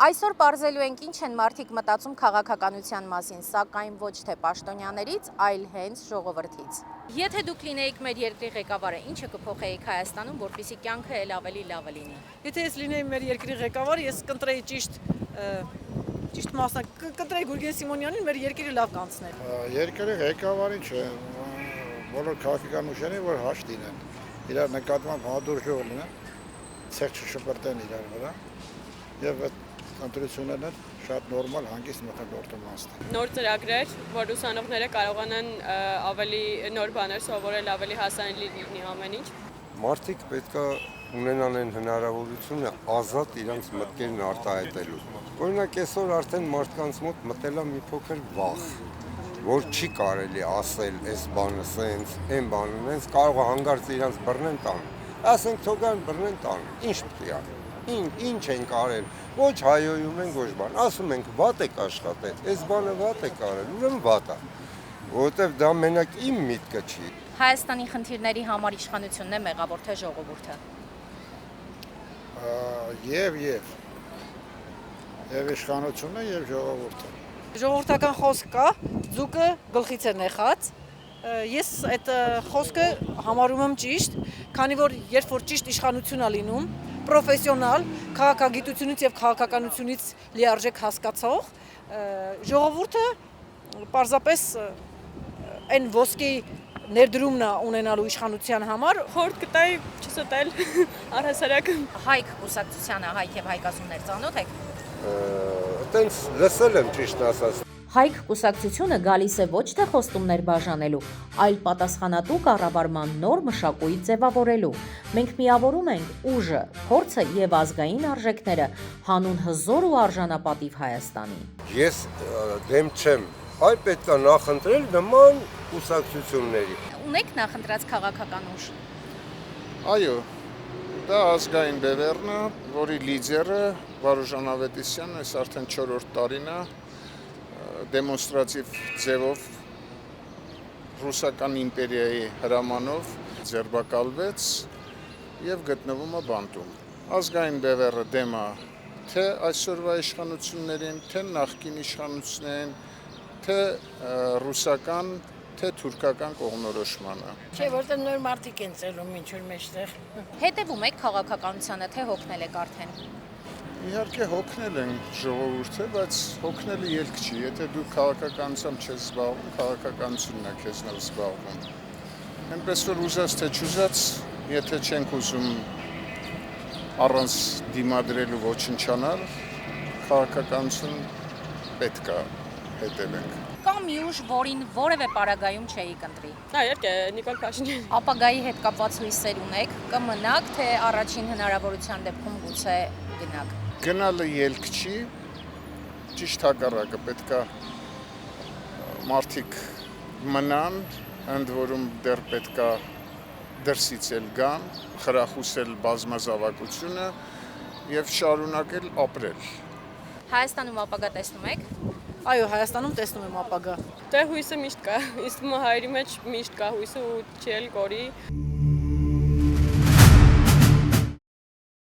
Այսօր պարզելու ենք ինչ են մարդիկ մտածում քաղաքականության մասին, սակայն ոչ թե պաշտոնյաներից, այլ հենց ժողովրդից։ Եթե դուք լինեիք մեր երկրի ղեկավարը, ինչը կփոխեիք Հայաստանում, որպեսզի կյանքը էլ ավելի լավը լինի։ Եթե ես լինեի մեր երկրի ղեկավարը, ես կընտրեի ճիշտ մասնակից, կընտրեի Գուրգեն Սիմոնյանին, մեր երկիրը լավ կանցներ։ Երկրի ղեկավարին չէ, բոլոր քաղաքական ուժերին, որ հաշտ լինեն, իրար նկատմամբ հանդուրժող լինեն, ցեղ չշպրտեն իրար վրա, եւ այդ ընտրություններն շատ նորմալ հանգիստ մթնոլորտում անցնեն։ Նոր ծրագրեր, որ ուսանողները կարողանան ավելի նոր բաներ սովորել, ավելի հասանելի լինի ամեն ինչ։ Մարդիկ պետք է ունենան այն հնարավորությունը ազատ իրենց մտքերն արտահայտելու։ Օրինակ այսօր արդեն մարդկանց մոտ մտել է մի փոքր վախ, որ չի կարելի ասել այս բանը սենց, այն բանը սենց, կարող է հանգարց իրենց բռնեն տան։ Ասենք թողան բռնեն տան, ինչ պետք է անի։ Ինչ ենք արել, ոչ հայոյում ենք, ոչ բան, ասում ենք վատ եք աշխատել, այս բանը վատ եք արել, ուրեմն վատ է, որովհետև դա մենակ իմ միտքը չի։ Հայաստանի խնդիրների համար իշխանությունն է մեղավոր թե ժողովուրդը։ Եվ իշխանությունը եւ ժողովուրդը։ Ժողովրդական խոսք կա, ձուկը գլխից է նեխած։ Ես այդ խոսքը համարում եմ ճիշտ, քանի որ երբ որ ճիշտ իշխանություն է լինում, պրոֆեսիոնալ, քաղաքագիտությունից եւ քաղաքականությունից լիարժեք հասկացող, ժողովուրդը պարզապես այն ոսկի ներդրումն է ունենալու իշխանության համար, Խորտ կտայի չստել առհասարակ։ Հայք կուսակցությանը, հայք եւ հայկազուններ ծանոթ եք։ Այտենց լսել եմ ճիշտ ասած։ Հայք կուսակցությունը գալիս է ոչ թե խոստումներ բաժանելու, այլ պատասխանատու կառավարման նոր մշակույթ ձևավորելու։ Մենք միավորում ենք ուժը, փորձը եւ ազգային արժեքները հանուն հզոր ու արժանապատիվ Հայաստանի։ Ես դեմ չեմ, այլ պետք է նախընտրել նման կուսակցությունների։ Ունեք նախընտրած քաղաքական ուժ։ Այո, դա ազգային բևեռն է, որի լիդերը Վարուժան Ավետիսյանն է, արդեն 4-րդ տարին է, դեմոնստրատիվ ձևով ռուսական իմպերիայի հրամանով ձերբակալվեց եւ գտնվում է բանտում։ Ազգային բևեռը դեմ է թե այսօրվա իշխանություններին, թե նախկին իշխանություններին, թե ռուսական, թե թուրքական կողմնորոշմանը։ Չէ, որտեղ նոր մարդիկ են ծերում ինչ-որ մեջտեղ։ Հետևում եք քաղաքականությանը, թե հոգնել եք արդեն։ Իհարկե հոգնել են ժողովուրդը, բայց հոգնելը ելք չի, եթե դու քաղաքականությամբ չես զբաղվում, քաղաքականությունն է քեզնով զբաղվում։ Այնպես որ ուզած թե չուզած, եթե չենք ուզում առանց դիմադրելու ոչնչանալ, քաղաքականություն պետք է հետևենք։ Կամ մի ուժ, որին որևէ պարագայում չէիք ընտրի։ Իհարկե, Նիկոլ Փաշինյան։ Ապագայի հետ կապված հույսեր ունեք, կմնաք, թե առաջին հնարավորության դեպքում գուցե գնաք։ Գնալը ելք չի, ճիշտ հակառակը պետք է մարդիկ մնան, ընդ որում դեռ պետք է դրսից էլ գան, խրախուսել բազմազավակությունը եւ շարունակել ապրել։ Հայաստանում ապագա տեսնում եք։ Այո, Հայաստանում տեսնում եմ ապագա։ Դե հույսը միշտ կա, իսկ հայերի մեջ միշտ կա հույսը ու չի էլ կորի։